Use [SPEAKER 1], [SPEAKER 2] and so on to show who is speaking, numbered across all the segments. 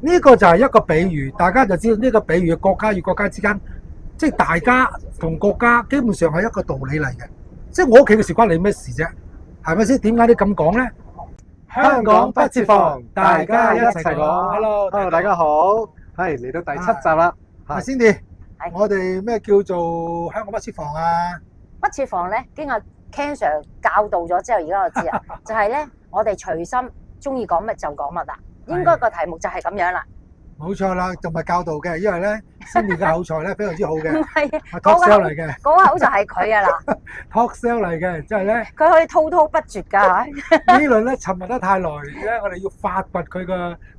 [SPEAKER 1] 呢個就係一個比喻，大家就知道呢個比喻國家與國家之間，即係大家同國家基本上係一個道理嚟嘅。即係我屋企嘅事關你咩事啫？係咪先？點解你咁講咧？
[SPEAKER 2] 香港不設防，大家一齊講。
[SPEAKER 1] Hello，
[SPEAKER 2] 大家好，係嚟到第7集啦。
[SPEAKER 1] 係 Cindy，我哋咩叫做香港不設防啊？
[SPEAKER 3] 不設防咧，經過 Ken Sir 教導咗之後，而家我知啦，就係咧，我哋隨心中意講乜就講乜啦。應該個題目就係咁樣啦。
[SPEAKER 1] 冇錯啦，仲係教導嘅，因為咧 Cindy 嘅口才咧非常之好嘅，
[SPEAKER 3] 唔係
[SPEAKER 1] talk show 嚟嘅，
[SPEAKER 3] 嗰個口就係佢啊啦。
[SPEAKER 1] talk show 嚟嘅，即係咧
[SPEAKER 3] 佢可以滔滔不絕㗎。
[SPEAKER 1] 呢輪咧沉默得太耐咧，我哋要發掘佢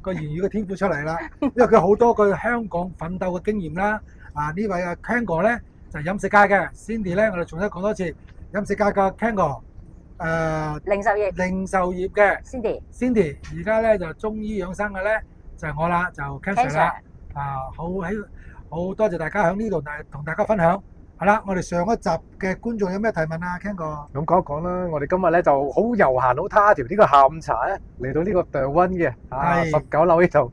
[SPEAKER 1] 個言語嘅天賦出嚟啦。因為佢好多個香港奮鬥嘅經驗啦。呢位阿 Ken 哥咧就係飲食界嘅 ，Cindy 咧我哋重新講多次，飲食界嘅 Ken 哥，
[SPEAKER 3] 零售業
[SPEAKER 1] 嘅
[SPEAKER 3] Cindy
[SPEAKER 1] 而家咧就中醫養生嘅咧就係我啦，就 Ken Sir 啦。好多謝大家喺呢度同大家分享。係啦，我哋上一集嘅觀眾有咩提問啊 Ken 哥？
[SPEAKER 2] 咁講一講啦，我哋今日咧就好悠閒好他條呢個下午茶咧嚟到呢個 The One 嘅19樓呢度，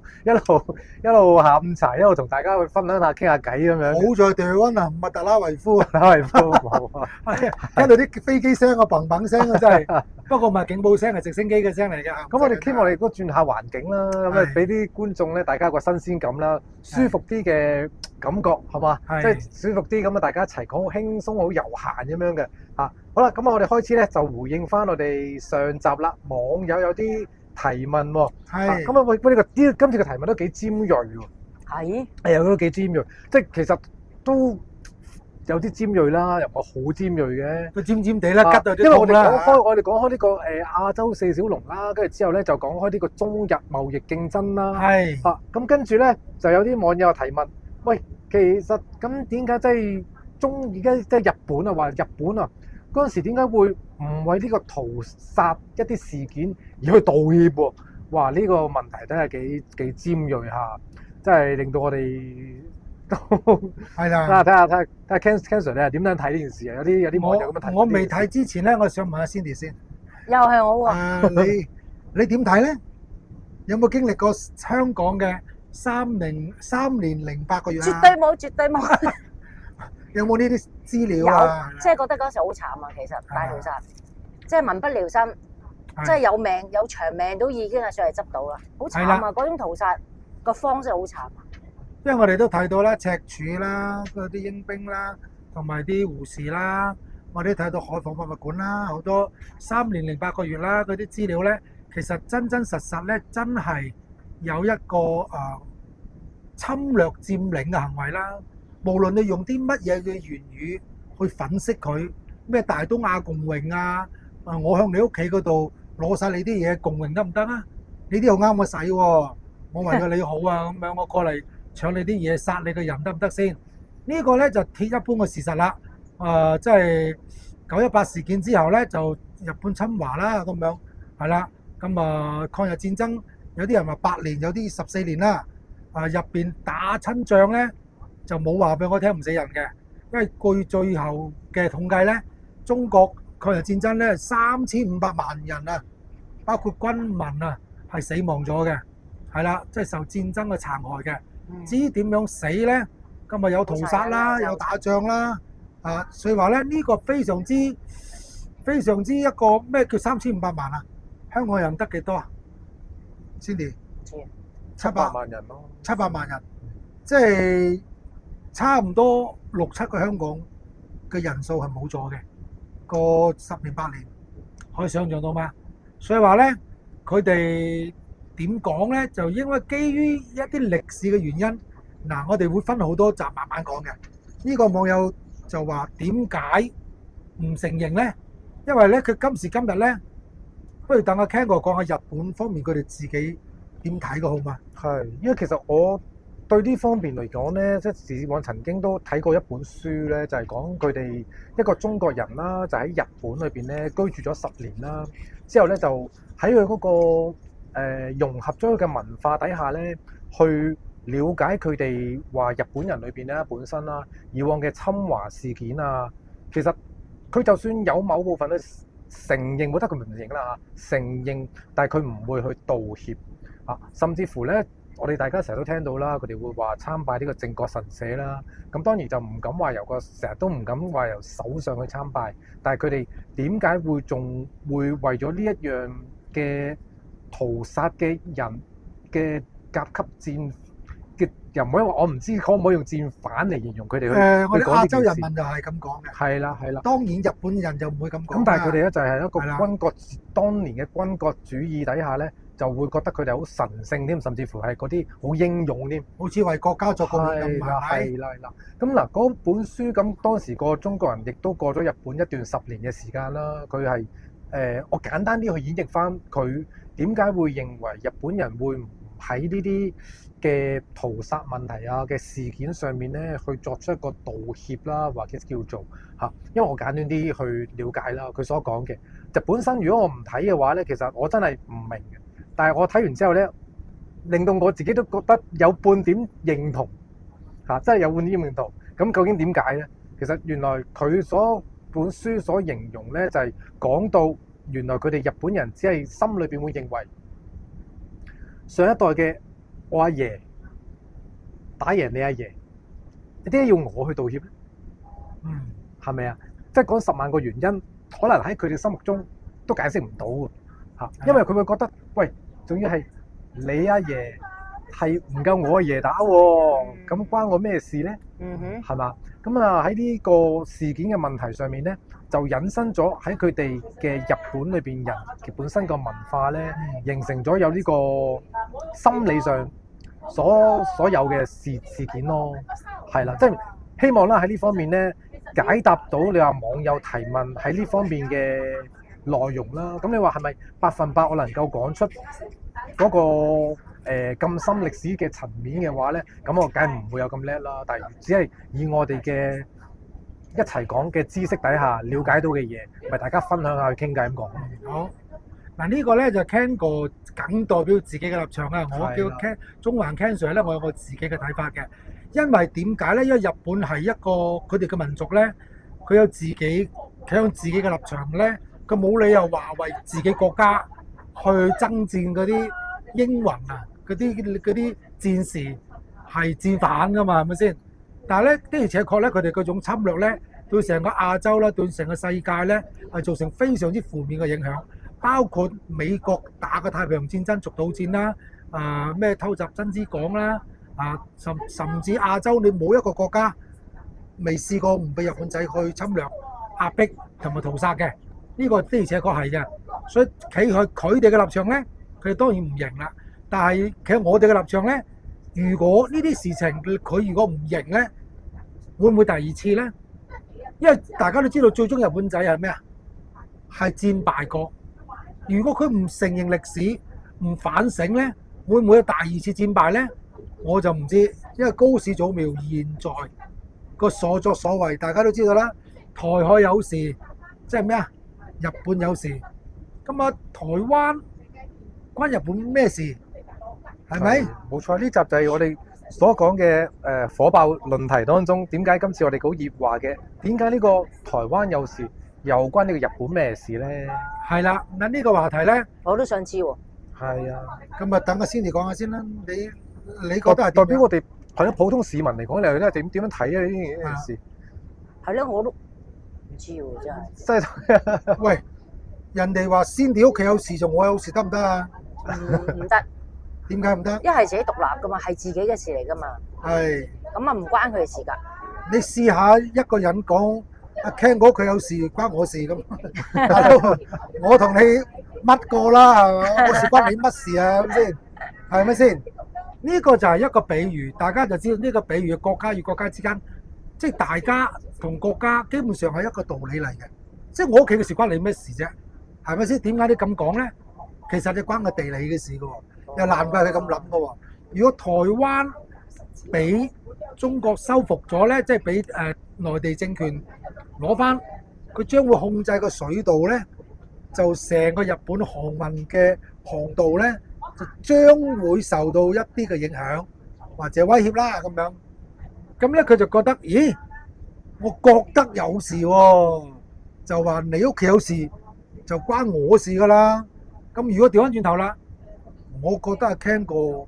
[SPEAKER 2] 一路下午茶，一路同大家去分享下傾下偈咁樣。
[SPEAKER 1] 好在 The One 啊，唔係特拉維夫啊，
[SPEAKER 2] 冇啊，
[SPEAKER 1] 聽到啲飛機聲啊，砰砰聲啊，真係。不過唔係警報聲，係直升機嘅聲嚟嘅。
[SPEAKER 2] 咁我哋希望我哋都轉下環境啦，咁啊俾啲觀眾咧，大家個新鮮感啦，舒服啲嘅感覺，係嘛？即係舒服啲咁啊，大家一齊講好輕鬆、好悠閒咁樣嘅嚇。好啦，咁啊，我哋開始咧就回應翻我哋上集啦，網友有啲提問喎。係。咁啊，喂，今次嘅提問都幾尖鋭喎。係。係啊，都幾尖鋭，即係其實都有啲尖鋭啦，又唔係好尖鋭嘅，
[SPEAKER 1] 佢尖尖地啦，吉到啲
[SPEAKER 2] 因為我哋
[SPEAKER 1] 講
[SPEAKER 2] 開呢個亞洲4小龍啦，跟住之後咧就講開呢個中日貿易競爭啦。係。咁跟住咧就有啲網友提問，喂，其實咁點解即係而家即係日本啊？話日本啊嗰陣時點解會唔為呢個屠殺一啲事件而去道歉喎？哇！呢個問題真係幾尖鋭下，真係令到我哋都係啦。睇下 Ken Sir 你係點樣睇呢件事啊？有啲網友咁樣睇。
[SPEAKER 1] 我未睇之前咧，我想問下 Cindy 先。
[SPEAKER 3] 又係我喎。
[SPEAKER 1] 你點睇咧？有冇經歷過香港嘅3年08個月啊？
[SPEAKER 3] 絕對冇。
[SPEAKER 1] 有冇呢啲資料啊？
[SPEAKER 3] 有，即係覺得嗰時好慘啊！其實大屠殺，即係民不聊生，即係有命有長命都已經係上嚟執到啦，好慘啊！嗰種屠殺個方式好慘。
[SPEAKER 1] 因為我哋都睇到啦，赤柱啦，嗰啲英兵啦，同埋啲護士啦，我哋都睇到海防博物館啦，好多3年08個月啦，嗰啲資料咧，其實真實咧，真係有一個侵略佔領嘅行為啦。無論你用啲乜嘢嘅言語去粉飾佢，咩大東亞共榮啊，我向你屋企嗰度攞晒你啲嘢共榮得唔得啊？你啲又啱我使喎，我為咗你好啊，咁樣我過嚟搶你啲嘢，殺你個人得唔得先？呢個咧就鐵一般嘅事實啦。即係918事件之後咧，就日本侵華啦，咁樣係啦。咁抗日戰爭有啲人話8年，有啲14年啦。入邊打親仗咧，就冇話俾我聽唔死人嘅，因為據最後嘅統計咧，中國抗日戰爭咧3500萬人啊，包括軍民啊，係死亡咗嘅，係啦，即係受戰爭嘅殘害嘅。至於點樣死咧，咁有屠殺啦，有打仗啦，所以話咧呢個非常之一個咩叫3500萬啊？香港人得幾多啊 ？Cindy
[SPEAKER 2] 700萬人咯
[SPEAKER 1] ，700萬人，即係差唔多6-7個香港嘅人數係冇咗嘅，個10年8年，可以想象到嗎？所以話咧，佢哋點講咧，就因為基於一啲歷史嘅原因，我哋會分好多集慢慢講嘅。呢個網友就話點解唔承認咧？因為咧，佢今時今日咧，不如等阿 Ken 哥講下日本方面佢哋自己點睇嘅好嘛？
[SPEAKER 2] 係，因為其實我對呢方面嚟講咧，即係以往曾經都睇過一本書咧，就係講佢哋一個中國人啦，就喺日本裏邊咧居住咗10年啦，之後咧就喺佢嗰個融合咗佢嘅文化底下咧，去了解佢哋話日本人裏邊咧本身啦，以往嘅侵華事件啊，其實佢就算有某部分去承認，冇得佢唔承認啦嚇，承認，但係佢唔會去道歉啊，甚至乎咧。我哋大家成日都聽到啦，佢哋會話參拜呢個靖國神社啦。咁當然就唔敢話成日都唔敢話由首相去參拜，但係佢哋點解會仲會為咗呢一樣嘅屠殺嘅人嘅甲級戰嘅，又唔可以話我唔知可唔可以用戰犯嚟形容佢哋去
[SPEAKER 1] 我哋
[SPEAKER 2] 講呢件事。
[SPEAKER 1] 亞洲人民就係咁講嘅。
[SPEAKER 2] 係啦係啦。
[SPEAKER 1] 當然日本人就唔會咁講。
[SPEAKER 2] 咁但係佢哋咧就係一個
[SPEAKER 1] 係啦
[SPEAKER 2] 軍國當年嘅軍國主義底下咧，就會覺得佢哋好神聖添，甚至乎係嗰啲好英勇添，
[SPEAKER 1] 好似為國家作貢獻咁，
[SPEAKER 2] 係啦係啦。咁嗱嗰本書咁當時個中國人亦都過咗日本一段10年嘅時間啦。佢係我簡單啲去演繹翻佢點解會認為日本人會唔喺呢啲嘅屠殺問題啊嘅事件上面咧去作出一個道歉啦，或者叫做嚇，因為我簡單啲去了解啦，佢所講嘅就本身如果我唔睇嘅話咧，其實我真係唔明嘅。但係我睇完之後咧，令到我自己都覺得有半點認同嚇，真係有半點認同。咁究竟點解咧？其實原來佢本書所形容咧，就係講到原來佢哋日本人只係心裏邊會認為上一代嘅我阿爺打贏你阿爺，你點解要我去道歉咧？係咪啊？即係講10萬個原因，可能喺佢哋心目中都解釋唔到嘅嚇，因為佢會覺得喂，仲要係你阿爺係唔夠我阿爺打喎，咁關我咩事咧？係嘛？咁啊喺呢個事件嘅問題上面咧，就引申咗喺佢哋嘅日本裏邊人嘅本身個文化咧，形成咗有呢個心理上所有嘅事件咯，係啦，即係希望啦喺呢方面咧解答到你話網友提問喺呢方面嘅內容啦。咁你話係咪100%我能夠講出嗰個咁深歷史嘅層面嘅話咧，咁我梗係唔會有咁叻啦。但係只係以我哋嘅一齊講嘅知識底下了解到嘅嘢，咪大家分享下去傾偈咁講。
[SPEAKER 1] 好，嗱呢個咧就 Ken 哥僅代表自己嘅立場啊。我叫 Ken 中環 Ken Sir 咧，我有我自己嘅睇法嘅。因為點解咧？因為日本係一個佢哋嘅民族咧，佢有自己企喺自己嘅立場咧，佢冇理由話為自己國家去爭戰嗰啲英魂啊，嗰啲戰士係戰犯噶嘛，係咪先？但係咧的而且確咧，佢哋嗰種侵略咧，對成個亞洲啦，對成個世界咧，係造成非常之負面嘅影響。包括美國打嘅太平洋戰爭、逐島戰啦，咩偷襲珍珠港啦，甚至亞洲你冇一個國家未試過唔俾日本仔去侵略、壓迫同埋屠殺嘅。呢個的而且確係嘅。所以企喺佢哋嘅立場咧，佢哋當然唔認啦。但係企喺我哋嘅立場咧，如果呢啲事情佢如果唔認咧，會唔會第二次咧？因為大家都知道最終日本仔係咩啊？係戰敗國。如果佢唔承認歷史、唔反省咧，會唔會有第二次戰敗咧？我就唔知，因為高市早苗現在個所作所為，大家都知道啦。台海有事，即係咩啊？日本有事，咁啊台灣關日本咩事？係咪？
[SPEAKER 2] 冇錯，呢集就係我哋所講嘅火爆論題當中，點解今次我哋好熱話嘅？點解呢個台灣有事又關呢個日本咩事咧？
[SPEAKER 1] 係啦，嗱呢個話題咧，
[SPEAKER 3] 我都想知喎。
[SPEAKER 2] 係啊，
[SPEAKER 1] 咁啊等阿 Cindy 講下先啦。你覺得係
[SPEAKER 2] 代表我哋係咯普通市民嚟講，你咧點樣睇啊呢件事？
[SPEAKER 3] 係咯，我都唔知喎，真係。
[SPEAKER 2] 真係
[SPEAKER 1] 喂，人哋話 Cindy 屋企有事，就我有事得唔得啊？
[SPEAKER 3] 唔得。
[SPEAKER 1] 點解唔得？
[SPEAKER 3] 一係自己獨立噶嘛，係自己嘅事嚟噶嘛。
[SPEAKER 1] 係。
[SPEAKER 3] 咁啊唔關佢嘅事㗎。
[SPEAKER 1] 你試下一個人講阿 Ken 哥佢有事關我事咁，大佬我同你乜過啦係嘛？我事關你乜事啊？咁先係咪先？呢個就係一個比喻，大家就知道呢個比喻國家與國家之間，即係大家同國家基本上係一個道理嚟嘅。即係我屋企嘅事關你咩事啫？係咪先？點解你咁講咧？其實你關個地理嘅事㗎喎。又難怪佢咁諗嘅喎。如果台灣俾中國收復咗咧，即係俾內地政權攞翻，佢將會控制個水道咧，就成個日本航運嘅航道咧，就將會受到一啲嘅影響或者威脅啦咁樣。咁咧佢就覺得，咦，我覺得有事喎，就話你屋企有事就關我事㗎啦。咁如果調翻轉頭啦。我覺得阿 Ken 哥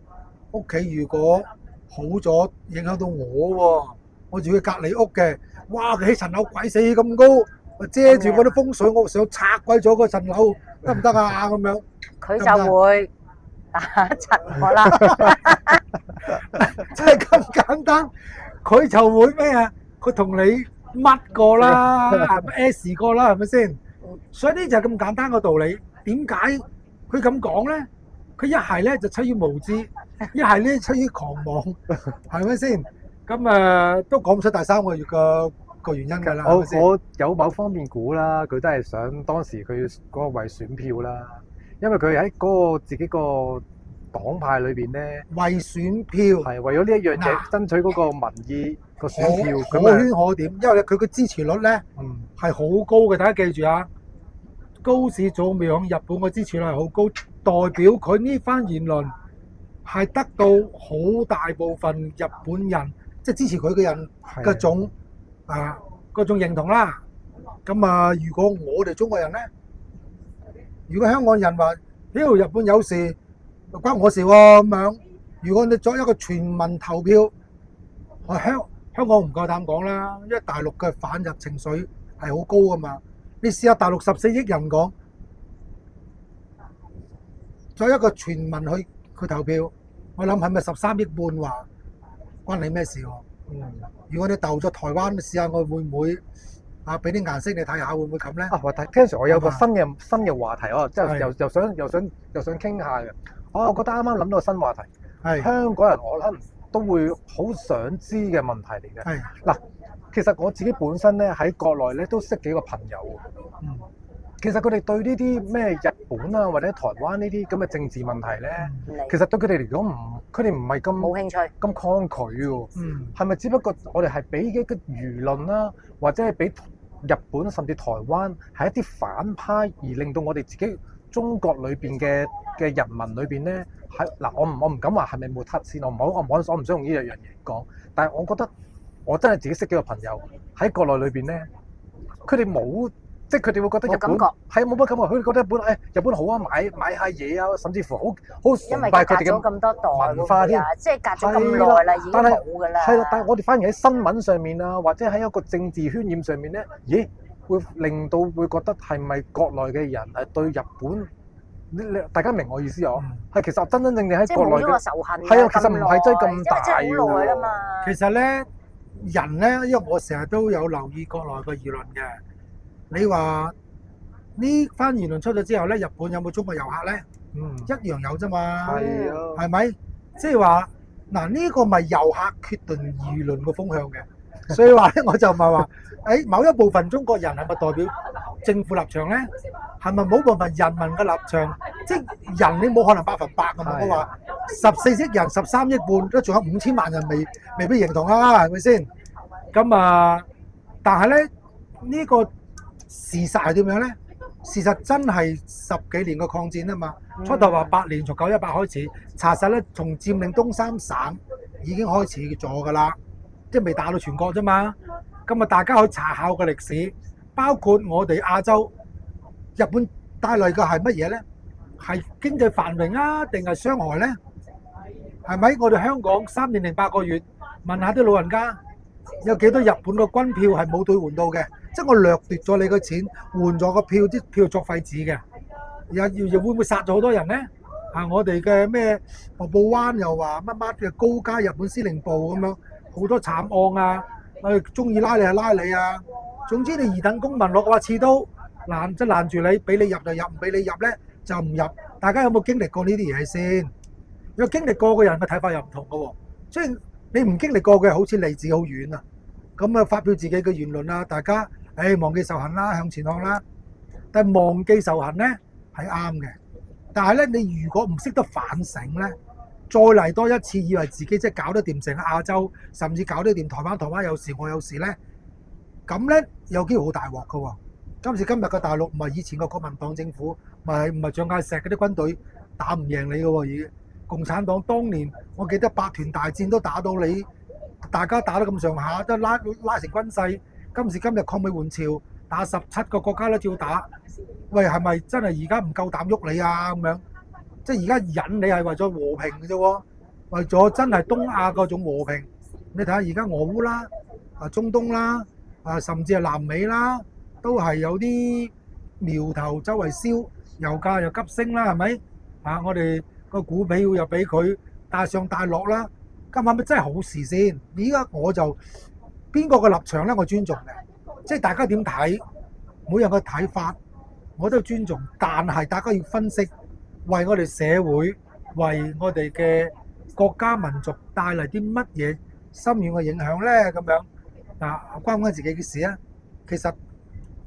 [SPEAKER 1] 屋企如果好咗，影響到我喎，我住佢隔離屋嘅，哇！佢起層樓鬼死咁高，遮住嗰啲風水，我想拆鬼咗嗰層樓，得唔得啊？咁樣
[SPEAKER 3] 佢就會打柒我啦，
[SPEAKER 1] 真係咁簡單，佢就會咩啊？佢同你乜過啦，S 過啦，係咪先？所以呢就係咁簡單個道理。點解佢咁講咧？佢一係咧就出於無知，一係咧出於狂妄，係咪先？咁都講唔出第三個月個原因㗎啦。
[SPEAKER 2] 我有某方面估啦，佢都係想當時佢嗰個為選票啦，因為佢喺嗰個自己個黨派裏邊咧，
[SPEAKER 1] 為選票
[SPEAKER 2] 係為咗呢一樣嘢爭取嗰個民意個選票，
[SPEAKER 1] 可圈可點。因為佢嘅支持率咧係好高嘅，大家記住啊！高市早苗響日本嘅支持率係好高，代表佢呢番言論係得到好大部分日本人即係支持佢嘅人嘅嗰種認同啦。咁如果我哋中國人咧，如果香港人話屌日本有事，關我事喎咁樣，如果你作一個全民投票，香港唔夠膽講啦，因為大陸嘅反日情緒係好高噶嘛。你試下大陸14億人講，作一個全民去投票，我諗係咪13億半話關你咩事喎？如果你投咗台灣，你試下我會唔會俾啲顏色你睇下，會唔會咁咧？
[SPEAKER 2] 聽時我有個新嘅話題，即係又想傾下嘅。我覺得啱啱諗到個新話題，係香港人我諗都會好想知嘅問題嚟嘅。係嗱。其實我自己本身咧喺國內咧都識幾個朋友，其實佢哋對呢啲咩日本啊或者台灣呢啲咁嘅政治問題咧，其實對佢哋嚟講佢哋唔係咁冇興趣、咁抗拒喎。係咪只不過我哋係俾嘅輿論啦，或者係俾日本甚至台灣係一啲反派，而令到我哋自己中國裏邊嘅人民裏邊咧嗱，我唔敢話係咪抹黑先，我唔想用呢樣嘢講，但係我覺得。我真係自己識幾個朋友喺國內裏邊咧，佢哋冇，即係佢哋會覺得日本係冇乜感覺，佢哋覺得日本好啊，買下嘢啊，甚至乎好崇拜佢哋嘅文化添，
[SPEAKER 3] 即係隔咗咁耐啦，已經冇㗎啦。
[SPEAKER 2] 係啦，但係我哋反而喺新聞上面啊，或者喺一個政治渲染上面咧，咦，會令到會覺得係咪國內嘅人係對日本？大家明我意思啊？係其實真真正正喺國內嘅仇恨係啊，其實唔係真係咁大㗎。
[SPEAKER 1] 其實咧。人咧，因為我成日都有留意國內嘅議論嘅。你話呢番言論出咗之後咧，日本有冇中國遊客咧？一樣有啫嘛。係啊，係咪？即係話嗱，呢個咪遊客決定輿論嘅風向嘅。所以話咧，我就唔係話某一部分中國人係咪代表政府立場咧？係咪冇部分人民嘅立場？即係人你冇可能100%㗎嘛。我話14億人、13億半，都仲有5000萬人未必認同啦，係咪先？咁但係咧呢個事實係點樣咧？事實真係10幾年嘅抗戰啊嘛。初頭話8年從918開始，查實咧從佔領東三省已經開始咗㗎啦，即係未打到全國啫嘛。咁大家可以查考嘅歷史，包括我哋亞洲，日本帶來嘅係乜嘢咧？係經濟繁榮啊，定係傷害咧？係咪？我哋香港3年零8個月，問下啲老人家，有幾多日本嘅軍票係冇兌換到嘅？即係我掠奪咗你嘅錢，換咗個票，啲票作廢紙嘅。又會唔會殺咗好多人咧？我哋嘅咩瀑布灣又話乜乜嘅高階日本司令部咁樣，好多慘案啊！中意拉你就拉你啊！總之你二等公民攞個刺刀攔住你，俾你入就入，唔俾你入咧就唔入。大家有冇經歷過呢啲嘢先？有經歷過嘅人嘅睇法又唔同嘅喎，即係你唔經歷過嘅好似離自己好遠啊。咁發表自己嘅言論啦，大家忘記仇恨啦，向前看啦。但係忘記仇恨咧係啱嘅，但係咧你如果唔識得反省咧，再嚟多一次，以為自己即係搞得掂成個亞洲，甚至搞得掂台灣有事我有事咧，咁咧有機會好大鑊㗎喎。今時今日嘅大陸唔係以前個國民黨政府，唔係蔣介石嗰啲軍隊打唔贏你㗎喎，已經共產黨當年我記得百團大戰都打到你，大家打得咁上下，都拉成軍勢。今時今日抗美援朝打17個國家都照打，喂係咪真係而家唔夠膽喐你啊咁樣？即係而家忍你係為咗和平嘅啫喎，為咗真係東亞嗰種和平。你睇下而家俄烏啦、中東啦、甚至係南美啦，都係有啲苗頭周圍燒，油價又急升啦，係咪？我哋個股票又俾佢大上大落啦，咁係咪真係好事先？而家我就邊個嘅立場咧，我尊重嘅，即係大家點睇，每人嘅睇法我都尊重，但係大家要分析，為我哋社會、為我哋嘅國家民族帶嚟啲乜嘢深遠嘅影響咧？咁樣關唔關自己嘅事啊？其實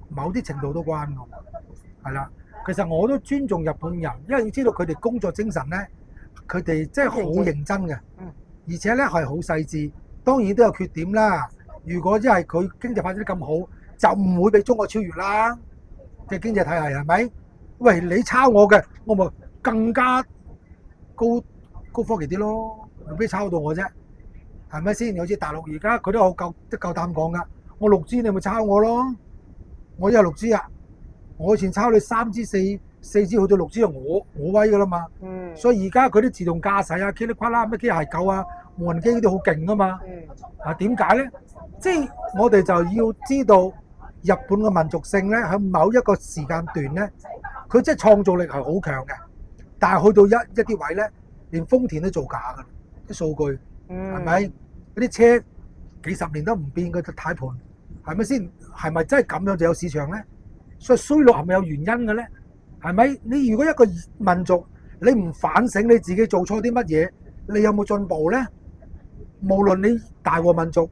[SPEAKER 1] 某啲程度都關我，係啦。其實我都尊重日本人，因為要知道佢哋工作精神咧，佢哋真係好認真嘅，而且咧係好細緻。當然都有缺點啦。如果因為佢經濟發展得咁好，就唔會俾中國超越啦。嘅經濟體系係咪？喂，你抄我嘅，我咪更加高科技啲咯，唔俾抄到我啫，係咪先？好似大陸而家佢都好夠膽講噶，我6G你咪抄我咯，我一係6G啊。我以前抄你3G 4G 去到6G 我威噶啦嘛，所以而家佢啲自動駕駛啊、噼里啪啦咩機械狗啊、無人機嗰啲好勁噶嘛。點解咧？即係我哋就要知道日本嘅民族性咧，喺某一個時間段咧，佢即係創造力係好強嘅，但係去到一啲位咧，連豐田都造假噶啲數據，係咪？嗰啲車幾十年都唔變嘅軚盤，係咪先？係咪真係咁樣就有市場咧？所以衰落係咪有原因嘅咧？係咪？你如果一個民族你唔反省你自己做錯啲乜嘢，你有冇進步咧？無論你大和民族、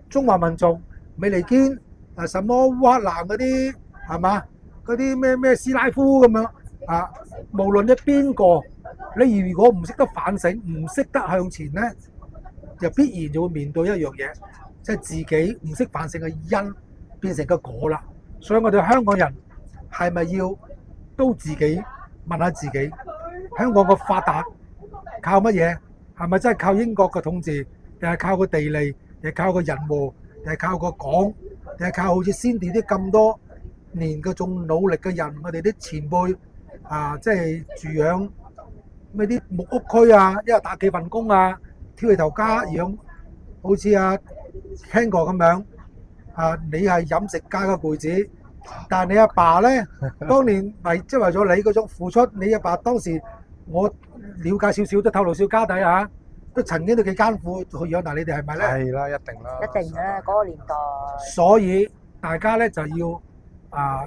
[SPEAKER 1] 中華民族、美利堅什麼烏克蘭嗰啲係嘛？嗰啲咩斯拉夫咁樣無論你邊個，你如果唔識得反省、唔識得向前咧，就必然就會面對一樣嘢，即係自己唔識反省嘅因變成個果啦。所以我哋香港人係咪要都自己問下自己，香港個發達靠乜嘢？係咪真係靠英國嘅統治，定係靠個地利，定係靠個人和，定係靠個港，定係靠好似先啲啲咁多年嘅仲努力嘅人？我哋啲前輩即係住養咩啲木屋區啊，一日打幾份工啊，挑起頭家養，好似Ken哥咁樣。你係飲食界嘅輩子，但係你阿爸咧，當年即係為咗你嗰種付出，你阿爸當時我了解少少都透露少家底都曾經都幾艱苦去養大你哋，係咪咧？
[SPEAKER 2] 係啦，一定啦，
[SPEAKER 3] 一定嘅嗰個年代。
[SPEAKER 1] 所以大家咧就要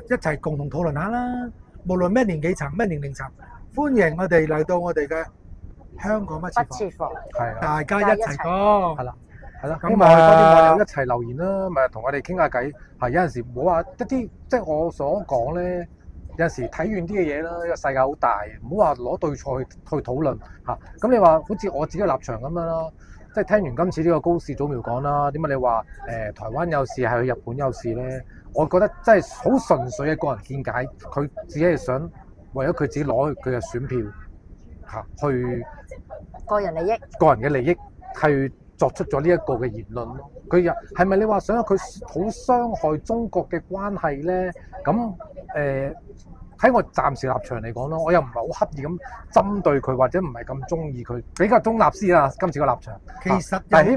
[SPEAKER 1] 一齊共同討論下啦。無論咩年紀層、咩年齡層，歡迎我哋嚟到我哋嘅香港不設防，
[SPEAKER 2] 係
[SPEAKER 1] 大家一齊講，
[SPEAKER 2] 係啦。係啦，希望我哋多啲網友一齊留言啦，咪同我哋傾下偈。係有陣時唔好話一啲，即係我所講咧，有陣時睇遠啲嘅嘢啦。呢個世界好大，唔好話攞對錯去討論嚇。咁你話好似我自己嘅立場咁樣啦，即係聽完今次呢個高士祖苗講啦，點解你話台灣有事係去日本有事咧？我覺得真係好純粹嘅個人見解，佢只係想為咗佢自己攞佢嘅選票去
[SPEAKER 3] 個人利益，
[SPEAKER 2] 個人嘅利益去作出咗呢一個嘅言論咯。佢又係咪你話想佢好傷害中國嘅關係咧？咁喺我暫時立場嚟講咯，我又唔係好刻意咁針對佢，或者唔係咁中意佢，比較中立啲啦。今次個立場
[SPEAKER 1] 其實
[SPEAKER 2] 但係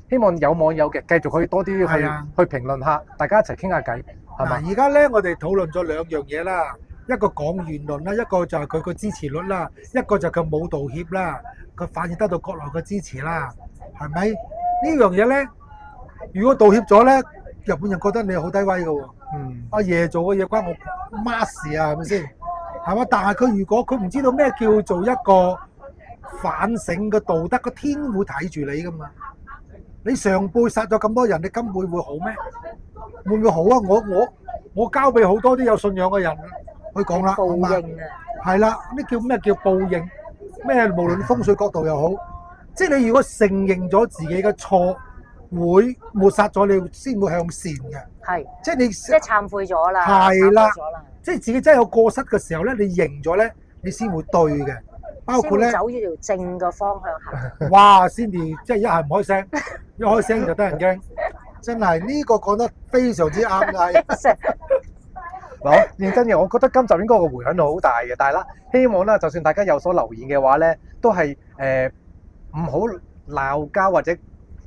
[SPEAKER 2] 希望有網友嘅繼續可以多啲去評論下，大家一齊傾下偈，係嘛？
[SPEAKER 1] 而家咧，我哋討論咗兩樣嘢啦，一個講言論啦，一個就係佢個支持率啦，一個就佢冇道歉啦，佢反而得到國內嘅支持啦，係咪？呢樣嘢咧，如果道歉咗咧，日本人覺得你好低威嘅喎。阿爺做嘅嘢關我媽事啊，係咪先？係嘛？但係佢如果佢唔知道咩叫做一個反省嘅道德，個天會睇住你噶嘛？你上輩殺咗咁多人，你今輩會好咩？會唔會好啊？我交俾好多啲有信仰嘅人去講啦，
[SPEAKER 3] 報應啊！
[SPEAKER 1] 係啦，呢叫咩叫報應？咩無論風水角度又好，即係你如果承認咗自己嘅錯，會抹殺咗你，先會向善嘅。係，即係你即係懺悔咗啦。係啦，即係自己真係有過失嘅時候咧，你認咗咧，你先會對嘅。包括咧，走呢條正嘅方向行。哇！Cindy 即係一係唔開聲，一開聲就得人驚。真係呢個講得非常之啱㗎。
[SPEAKER 2] 嗱，認真嘅，我覺得今集應該個回響度好大嘅，但係啦，希望啦，就算大家有所留言嘅話咧，都係唔好鬧交或者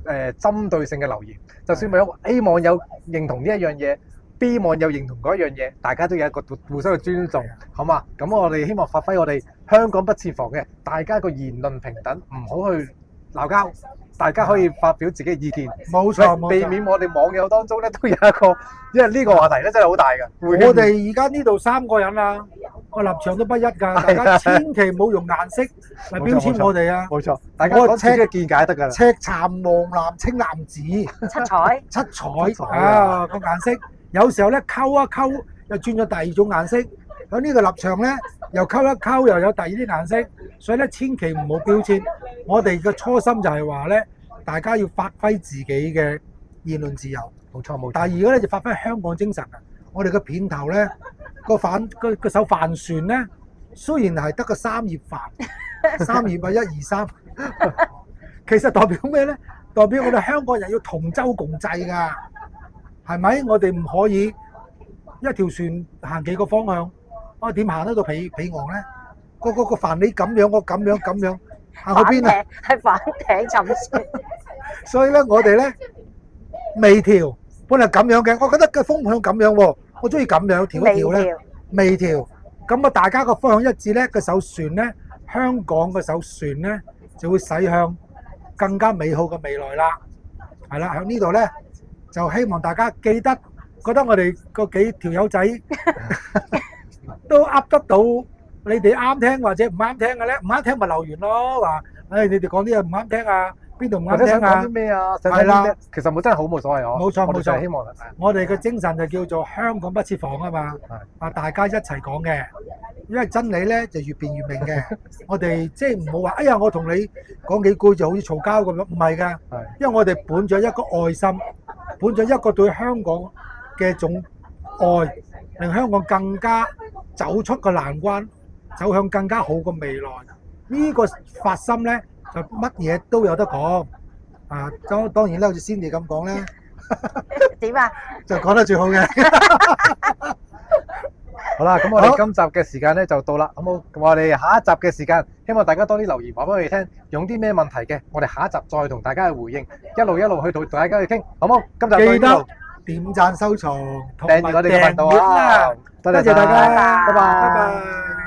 [SPEAKER 2] 針對性嘅留言。就算有 A 網友認同呢一樣嘢，B 網友認同嗰一樣嘢，大家都有一個互相嘅尊重，好嘛？咁我哋希望發揮我哋香港不設防嘅，大家個言論平等，唔好去鬧交，大家可以發表自己嘅意見，
[SPEAKER 1] 冇錯，
[SPEAKER 2] 避免我哋網友當中咧都有一個，因為呢個話題咧真係好大㗎。
[SPEAKER 1] 我哋而家呢度3個人啊，個立場都不一㗎，大家千祈唔好用顏色嚟標籤我哋啊！
[SPEAKER 2] 冇錯，大家講自己嘅見解得㗎啦。
[SPEAKER 1] 赤橙黃藍青藍紫，七彩啊個顏色，有時候咧溝一溝又轉咗第二種顏色，喺呢個立場咧又溝一溝又有第二啲顏色，所以咧千祈唔好標籤。我哋嘅初心就係話咧，大家要發揮自己嘅言論自由。
[SPEAKER 2] 冇錯。
[SPEAKER 1] 第二個咧就發揮香港精神啊！我哋嘅片頭咧個手帆船咧，雖然係得個3葉帆，3葉啊1、2、3，其實代表咩咧？代表我哋香港人要同舟共濟㗎，係咪？我哋唔可以一條船行幾個方向，我點行得到彼岸咧？個帆你咁樣，我咁樣行去邊啊？
[SPEAKER 3] 係反艇沉船。
[SPEAKER 1] 所以咧，我哋咧微調，本來咁樣嘅，我覺得個風向咁樣喎，我中意咁樣調一調咧，微調。咁啊，大家個方向一致咧，個艘船咧，香港個艘船咧就會駛向更加美好嘅未來啦。係啦，喺呢度咧就希望大家記得，覺得我哋個幾條友仔都噏得到。你哋啱聽或者唔啱聽嘅咧，唔啱聽咪留言咯，話你哋講啲嘢唔啱聽啊，邊度唔啱聽啊？
[SPEAKER 2] 講啲咩啊？係啦，其實冇真係好冇所謂哦。
[SPEAKER 1] 冇錯，
[SPEAKER 2] 我哋希望
[SPEAKER 1] 我哋嘅精神就叫做香港不設防啊嘛，啊大家一齊講嘅，因為真理咧就越辯越明嘅。我哋即係唔好話，哎呀我同你講幾句就好似嘈交咁樣，唔係㗎，因為我哋本着一個愛心，本着一個對香港嘅種愛，令香港更加走出個難關。走向更加好嘅未來，呢個發心咧就乜嘢都有得講啊！當然啦，好似Cindy咁講咧，
[SPEAKER 3] 點啊？
[SPEAKER 1] 就講得最好嘅。
[SPEAKER 2] 好啦，咁我哋今集嘅時間咧就到啦，好冇？咁我哋下一集嘅時間，希望大家多啲留言話俾我哋聽，用啲咩問題嘅，我哋下一集再同大家去回應，一路去同大家去傾，好冇？今集
[SPEAKER 1] 記得點讚、收藏、
[SPEAKER 2] 訂閱我哋嘅頻道啊！多謝大家，拜拜。